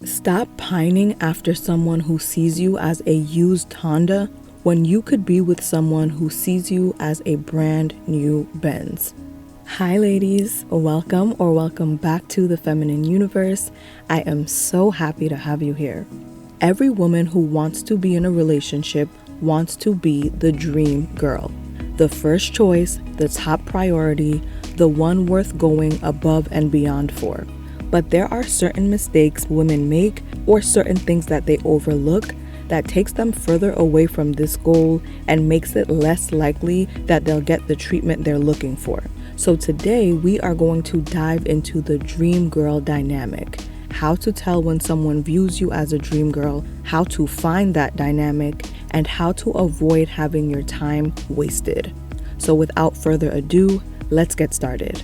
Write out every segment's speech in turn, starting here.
Stop pining after someone who sees you as a used Honda when you could be with someone who sees you as a brand new Benz. Hi ladies, welcome back to the Feminine Universe. I am so happy to have you here. Every woman who wants to be in a relationship wants to be the dream girl. The first choice, the top priority, the one worth going above and beyond for. But there are certain mistakes women make or certain things that they overlook that takes them further away from this goal and makes it less likely that they'll get the treatment they're looking for. So today we are going to dive into the dream girl dynamic, how to tell when someone views you as a dream girl, how to find that dynamic, and how to avoid having your time wasted. So without further ado, let's get started.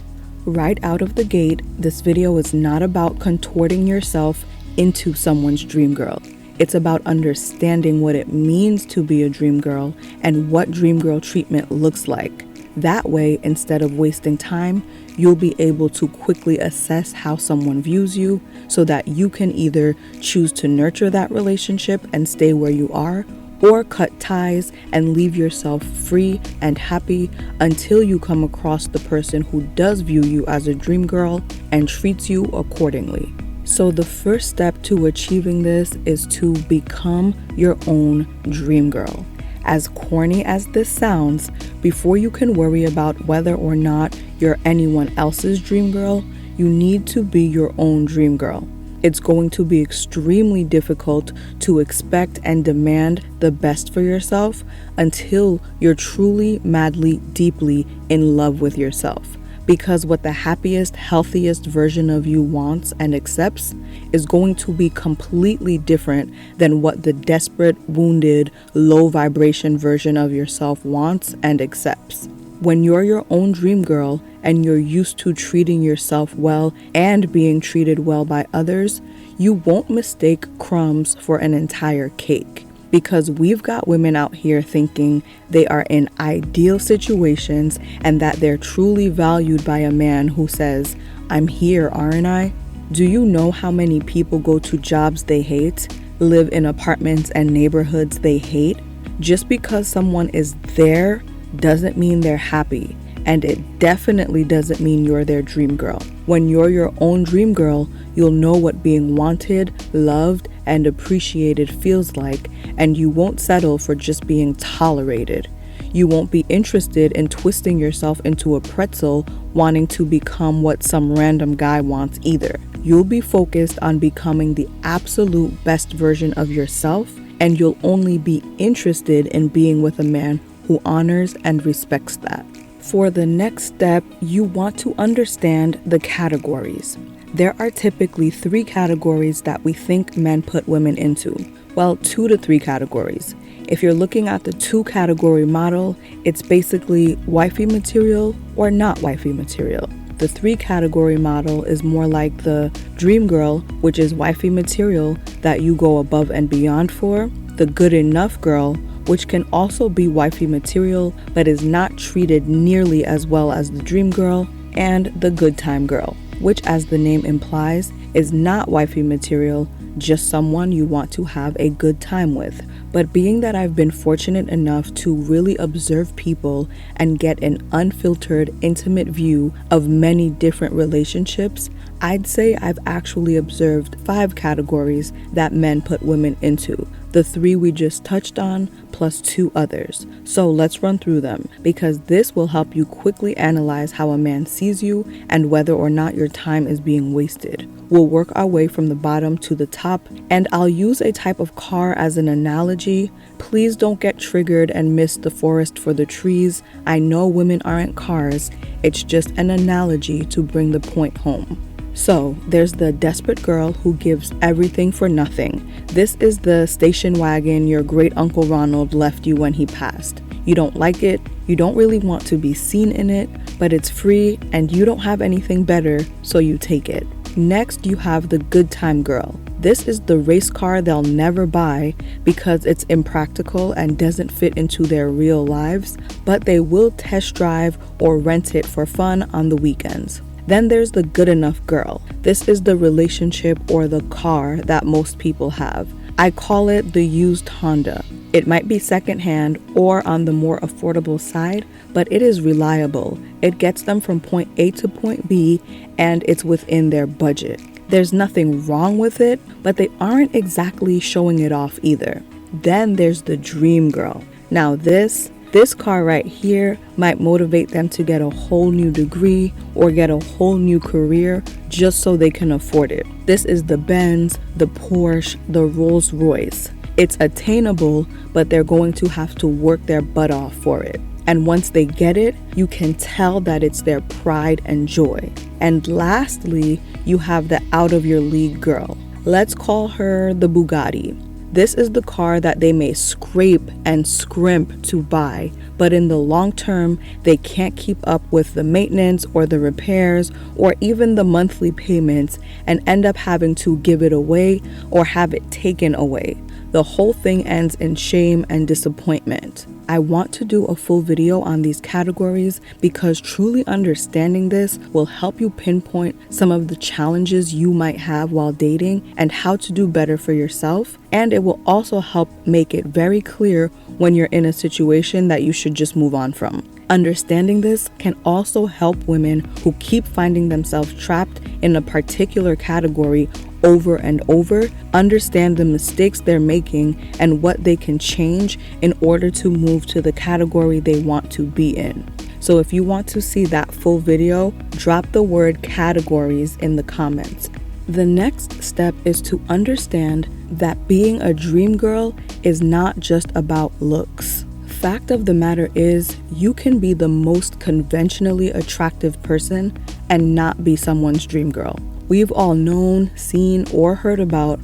Right out of the gate, this video is not about contorting yourself into someone's dream girl. It's about understanding what it means to be a dream girl and what dream girl treatment looks like. That way, instead of wasting time, you'll be able to quickly assess how someone views you so that you can either choose to nurture that relationship and stay where you are, or cut ties and leave yourself free and happy until you come across the person who does view you as a dream girl and treats you accordingly. So the first step to achieving this is to become your own dream girl. As corny as this sounds, before you can worry about whether or not you're anyone else's dream girl, you need to be your own dream girl. It's going to be extremely difficult to expect and demand the best for yourself until you're truly, madly, deeply in love with yourself. Because what the happiest, healthiest version of you wants and accepts is going to be completely different than what the desperate, wounded, low vibration version of yourself wants and accepts. When you're your own dream girl and you're used to treating yourself well and being treated well by others, you won't mistake crumbs for an entire cake. Because we've got women out here thinking they are in ideal situations and that they're truly valued by a man who says, "I'm here, aren't I?" Do you know how many people go to jobs they hate, live in apartments and neighborhoods they hate? Just because someone is there doesn't mean they're happy, and it definitely doesn't mean you're their dream girl. When you're your own dream girl, you'll know what being wanted, loved, and appreciated feels like, and you won't settle for just being tolerated. You won't be interested in twisting yourself into a pretzel wanting to become what some random guy wants either. You'll be focused on becoming the absolute best version of yourself, and you'll only be interested in being with a man who honors and respects that. For the next step, you want to understand the categories. There are typically 3 categories that we think men put women into. Well, 2 to 3 categories. If you're looking at the 2-category model, it's basically wifey material or not wifey material. The 3-category model is more like the dream girl, which is wifey material that you go above and beyond for, the good enough girl, which can also be wifey material but is not treated nearly as well as the dream girl, and the good time girl, which, as the name implies, is not wifey material, just someone you want to have a good time with. But being that I've been fortunate enough to really observe people and get an unfiltered, intimate view of many different relationships, I'd say I've actually observed 5 categories that men put women into. The 3 we just touched on, plus 2 others. So let's run through them, because this will help you quickly analyze how a man sees you and whether or not your time is being wasted. We'll work our way from the bottom to the top, and I'll use a type of car as an analogy. Please don't get triggered and miss the forest for the trees. I know women aren't cars, it's just an analogy to bring the point home. So there's the desperate girl who gives everything for nothing. This is the station wagon your great Uncle Ronald left you when he passed. You don't like it, you don't really want to be seen in it, but it's free and you don't have anything better, so you take it. Next, you have the good time girl. This is the race car they'll never buy because it's impractical and doesn't fit into their real lives, but they will test drive or rent it for fun on the weekends. Then there's the good enough girl. This is the relationship or the car that most people have. I call it the used Honda. It might be secondhand or on the more affordable side, but it is reliable. It gets them from point A to point B, and it's within their budget. There's nothing wrong with it, but they aren't exactly showing it off either. Then there's the dream girl. Now this car right here might motivate them to get a whole new degree or get a whole new career just so they can afford it. This is the Benz, the Porsche, the Rolls Royce. It's attainable, but they're going to have to work their butt off for it. And once they get it, you can tell that it's their pride and joy. And lastly, you have the out of your league girl. Let's call her the Bugatti. This is the car that they may scrape and scrimp to buy, but in the long term, they can't keep up with the maintenance or the repairs or even the monthly payments and end up having to give it away or have it taken away. The whole thing ends in shame and disappointment. I want to do a full video on these categories because truly understanding this will help you pinpoint some of the challenges you might have while dating and how to do better for yourself. And it will also help make it very clear when you're in a situation that you should just move on from. Understanding this can also help women who keep finding themselves trapped in a particular category over and over, understand the mistakes they're making and what they can change in order to move to the category they want to be in. So if you want to see that full video, drop the word categories in the comments. The next step is to understand that being a dream girl is not just about looks. Fact of the matter is, you can be the most conventionally attractive person and not be someone's dream girl. We've all known, seen, or heard about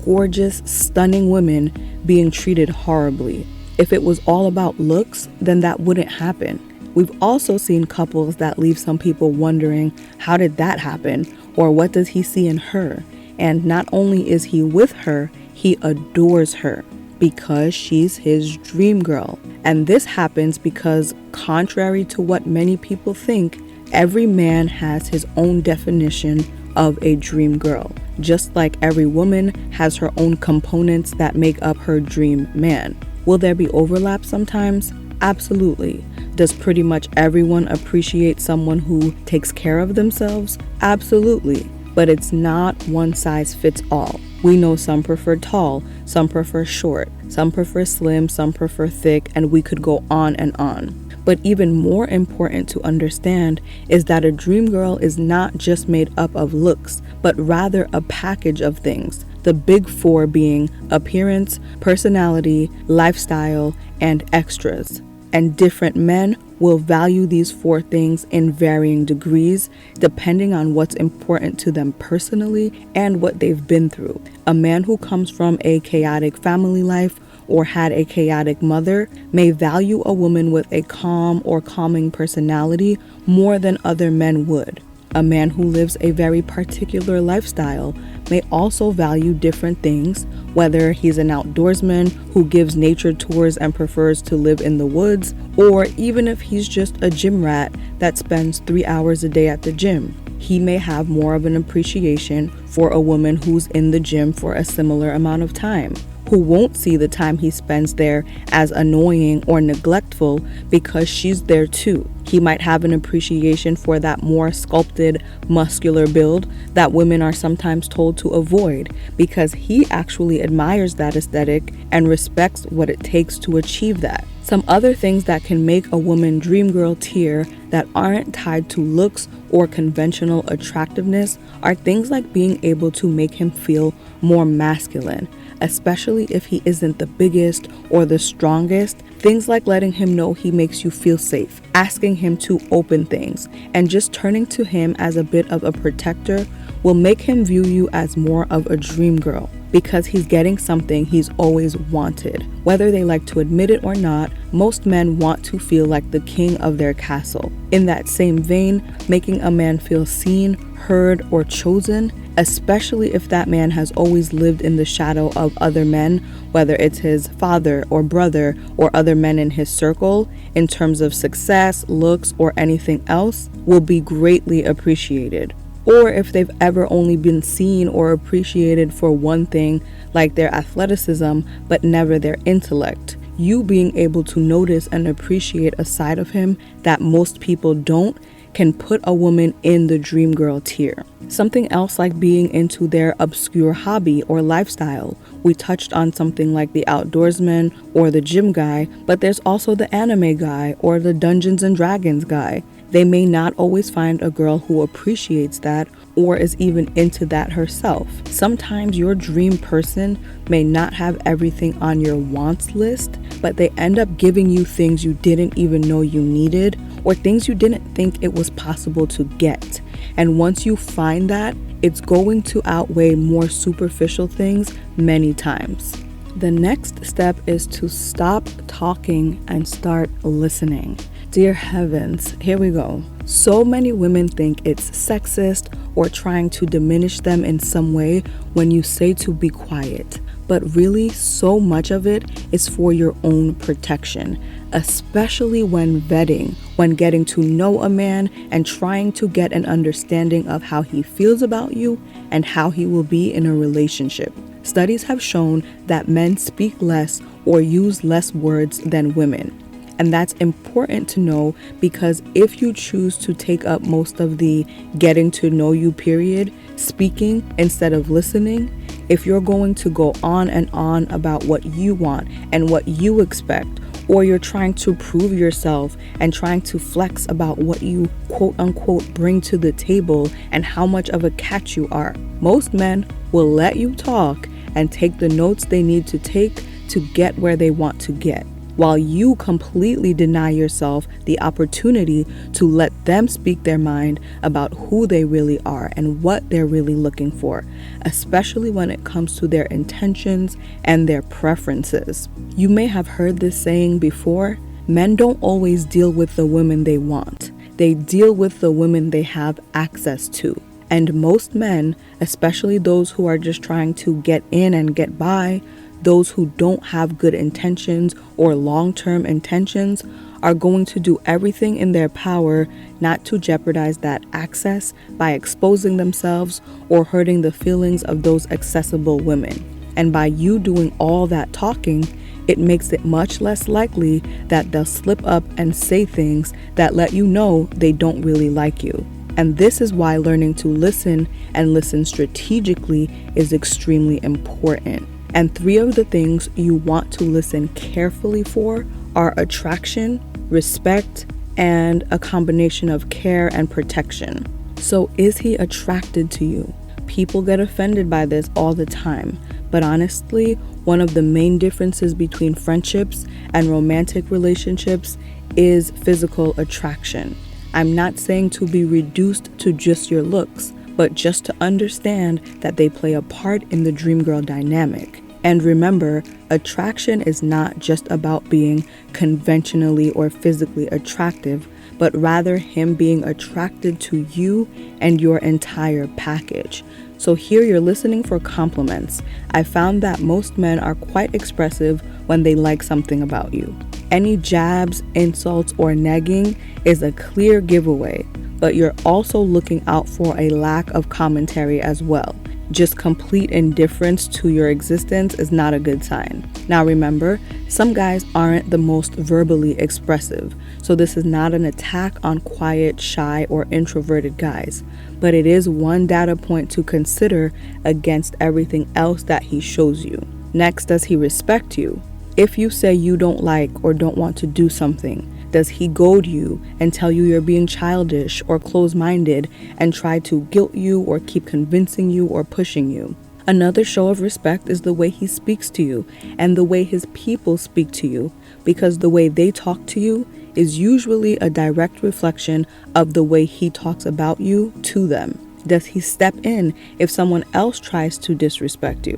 gorgeous, stunning women being treated horribly. If it was all about looks, then that wouldn't happen. We've also seen couples that leave some people wondering, how did that happen? Or what does he see in her? And not only is he with her, he adores her because she's his dream girl. And this happens because, contrary to what many people think, every man has his own definition of a dream girl, just like every woman has her own components that make up her dream man. Will there be overlap sometimes? Absolutely. Does pretty much everyone appreciate someone who takes care of themselves? Absolutely. But it's not one size fits all. We know some prefer tall, some prefer short, some prefer slim, some prefer thick, and we could go on and on. But even more important to understand is that a dream girl is not just made up of looks, but rather a package of things. The big four being appearance, personality, lifestyle, and extras. And different men will value these four things in varying degrees, depending on what's important to them personally and what they've been through. A man who comes from a chaotic family life or had a chaotic mother may value a woman with a calm or calming personality more than other men would. A man who lives a very particular lifestyle may also value different things, whether he's an outdoorsman who gives nature tours and prefers to live in the woods, or even if he's just a gym rat that spends 3 hours a day at the gym. He may have more of an appreciation for a woman who's in the gym for a similar amount of time, who won't see the time he spends there as annoying or neglectful because she's there too. He might have an appreciation for that more sculpted, muscular build that women are sometimes told to avoid because he actually admires that aesthetic and respects what it takes to achieve that. Some other things that can make a woman dream girl tier that aren't tied to looks or conventional attractiveness are things like being able to make him feel more masculine, especially if he isn't the biggest or the strongest. Things like letting him know he makes you feel safe, asking him to open things, and just turning to him as a bit of a protector will make him view you as more of a dream girl because he's getting something he's always wanted. Whether they like to admit it or not, most men want to feel like the king of their castle. In that same vein, making a man feel seen, heard, or chosen, especially if that man has always lived in the shadow of other men, whether it's his father or brother or other men in his circle, in terms of success, looks, or anything else, will be greatly appreciated. Or if they've ever only been seen or appreciated for one thing, like their athleticism, but never their intellect. You being able to notice and appreciate a side of him that most people don't can put a woman in the dream girl tier. Something else like being into their obscure hobby or lifestyle. We touched on something like the outdoorsman or the gym guy, but there's also the anime guy or the Dungeons and Dragons guy. They may not always find a girl who appreciates that or is even into that herself. Sometimes your dream person may not have everything on your wants list, but they end up giving you things you didn't even know you needed or things you didn't think it was possible to get. And once you find that, it's going to outweigh more superficial things many times. The next step is to stop talking and start listening. Dear heavens, here we go. So many women think it's sexist or trying to diminish them in some way when you say to be quiet. But really, so much of it is for your own protection, especially when vetting, when getting to know a man and trying to get an understanding of how he feels about you and how he will be in a relationship. Studies have shown that men speak less or use less words than women. And that's important to know because if you choose to take up most of the getting to know you period, speaking instead of listening, if you're going to go on and on about what you want and what you expect, or you're trying to prove yourself and trying to flex about what you quote unquote bring to the table and how much of a catch you are, most men will let you talk and take the notes they need to take to get where they want to get, while you completely deny yourself the opportunity to let them speak their mind about who they really are and what they're really looking for, especially when it comes to their intentions and their preferences. You may have heard this saying before, men don't always deal with the women they want. They deal with the women they have access to. And most men, especially those who are just trying to get in and get by, those who don't have good intentions or long-term intentions, are going to do everything in their power not to jeopardize that access by exposing themselves or hurting the feelings of those accessible women. And by you doing all that talking, it makes it much less likely that they'll slip up and say things that let you know they don't really like you. And this is why learning to listen and listen strategically is extremely important. And 3 of the things you want to listen carefully for are attraction, respect, and a combination of care and protection. So is he attracted to you? People get offended by this all the time. But honestly, one of the main differences between friendships and romantic relationships is physical attraction. I'm not saying to be reduced to just your looks, but just to understand that they play a part in the dream girl dynamic. And remember, attraction is not just about being conventionally or physically attractive, but rather him being attracted to you and your entire package. So here you're listening for compliments. I found that most men are quite expressive when they like something about you. Any jabs, insults, or nagging is a clear giveaway, but you're also looking out for a lack of commentary as well. Just complete indifference to your existence is not a good sign. Now remember, some guys aren't the most verbally expressive, so this is not an attack on quiet, shy, or introverted guys, but it is one data point to consider against everything else that he shows you. Next, does he respect you? If you say you don't like or don't want to do something, does he goad you and tell you you're being childish or closed-minded and try to guilt you or keep convincing you or pushing you? Another show of respect is the way he speaks to you and the way his people speak to you, because the way they talk to you is usually a direct reflection of the way he talks about you to them. Does he step in if someone else tries to disrespect you?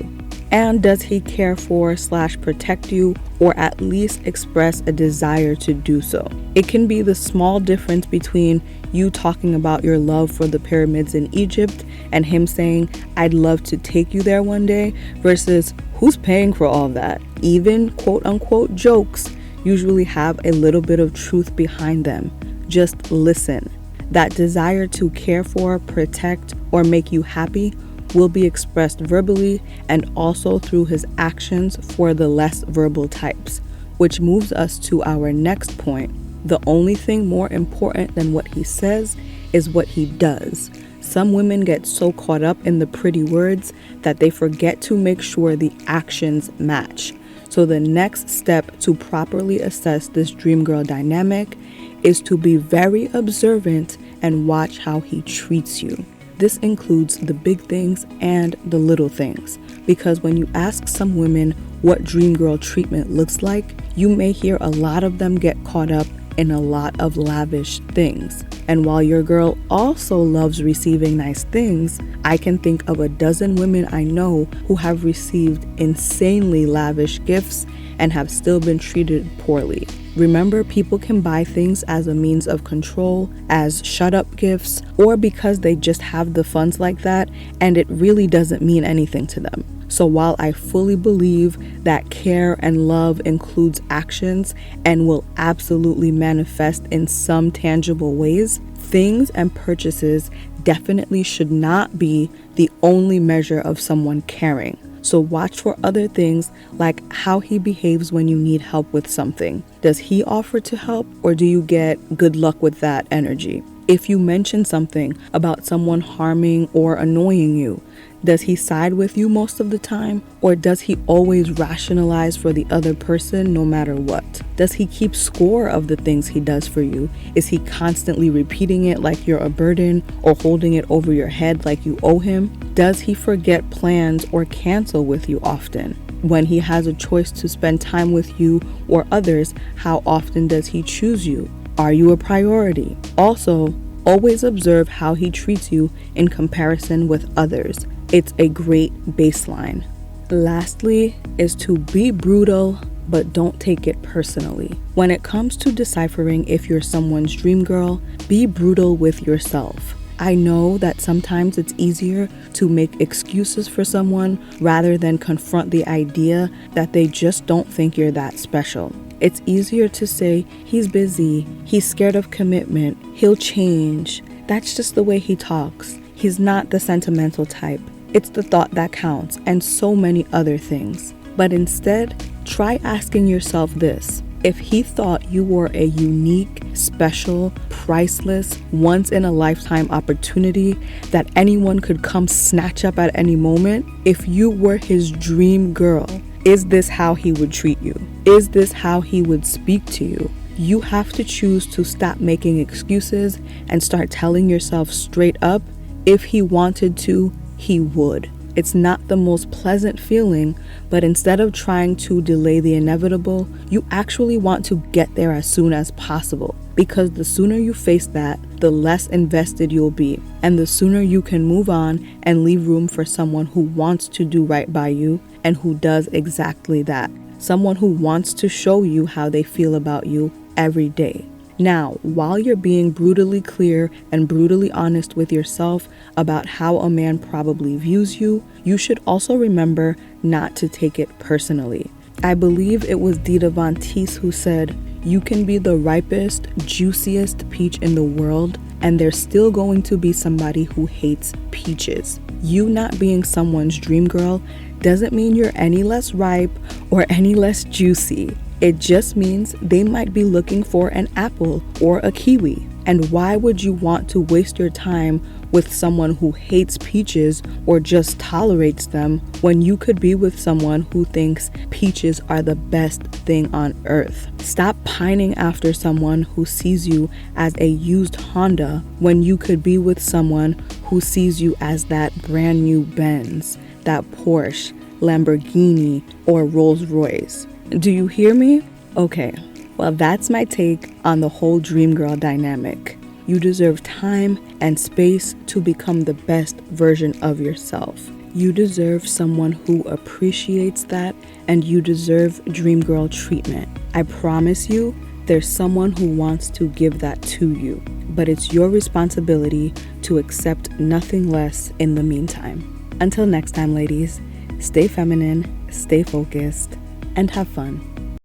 And does he care for / protect you, or at least express a desire to do so? It can be the small difference between you talking about your love for the pyramids in Egypt and him saying, "I'd love to take you there one day," versus who's paying for all that. Even quote unquote jokes usually have a little bit of truth behind them. Just listen. That desire to care for, protect, or make you happy will be expressed verbally and also through his actions for the less verbal types, which moves us to our next point. The only thing more important than what he says is what he does. Some women get so caught up in the pretty words that they forget to make sure the actions match. So the next step to properly assess this dream girl dynamic is to be very observant and watch how he treats you. This includes the big things and the little things, because when you ask some women what dream girl treatment looks like, you may hear a lot of them get caught up in a lot of lavish things. And while your girl also loves receiving nice things, I can think of a dozen women I know who have received insanely lavish gifts and have still been treated poorly. Remember, people can buy things as a means of control, as shut-up gifts, or because they just have the funds like that, and it really doesn't mean anything to them. So while I fully believe that care and love includes actions and will absolutely manifest in some tangible ways, things and purchases definitely should not be the only measure of someone caring. So watch for other things like how he behaves when you need help with something. Does he offer to help, or do you get good luck with that energy? If you mention something about someone harming or annoying you, does he side with you most of the time, or does he always rationalize for the other person no matter what? Does he keep score of the things he does for you? Is he constantly repeating it like you're a burden, or holding it over your head like you owe him? Does he forget plans or cancel with you often? When he has a choice to spend time with you or others, how often does he choose you? Are you a priority? Also, always observe how he treats you in comparison with others. It's a great baseline. Lastly is to be brutal, but don't take it personally. When it comes to deciphering if you're someone's dream girl, be brutal with yourself. I know that sometimes it's easier to make excuses for someone rather than confront the idea that they just don't think you're that special. It's easier to say, he's busy, he's scared of commitment, he'll change. That's just the way he talks. He's not the sentimental type. It's the thought that counts, and so many other things. But instead, try asking yourself this. If he thought you were a unique, special, priceless, once-in-a-lifetime opportunity that anyone could come snatch up at any moment, if you were his dream girl, is this how he would treat you? Is this how he would speak to you? You have to choose to stop making excuses and start telling yourself straight up, if he wanted to, he would. It's not the most pleasant feeling, but instead of trying to delay the inevitable, you actually want to get there as soon as possible. Because the sooner you face that, the less invested you'll be. And the sooner you can move on and leave room for someone who wants to do right by you and who does exactly that. Someone who wants to show you how they feel about you every day. Now, while you're being brutally clear and brutally honest with yourself about how a man probably views you, you should also remember not to take it personally. I believe it was Dita Von Teese who said, "You can be the ripest, juiciest peach in the world, and there's still going to be somebody who hates peaches." You not being someone's dream girl doesn't mean you're any less ripe or any less juicy. It just means they might be looking for an apple or a kiwi. And why would you want to waste your time with someone who hates peaches or just tolerates them when you could be with someone who thinks peaches are the best thing on earth? Stop pining after someone who sees you as a used Honda when you could be with someone who sees you as that brand new Benz, that Porsche, Lamborghini, or Rolls Royce. Do you hear me? Okay, well, that's my take on the whole dream girl dynamic. You deserve time and space to become the best version of yourself. You deserve someone who appreciates that, and you deserve dream girl treatment. I promise you, there's someone who wants to give that to you, but it's your responsibility to accept nothing less in the meantime. Until next time, ladies, stay feminine, stay focused, and have fun.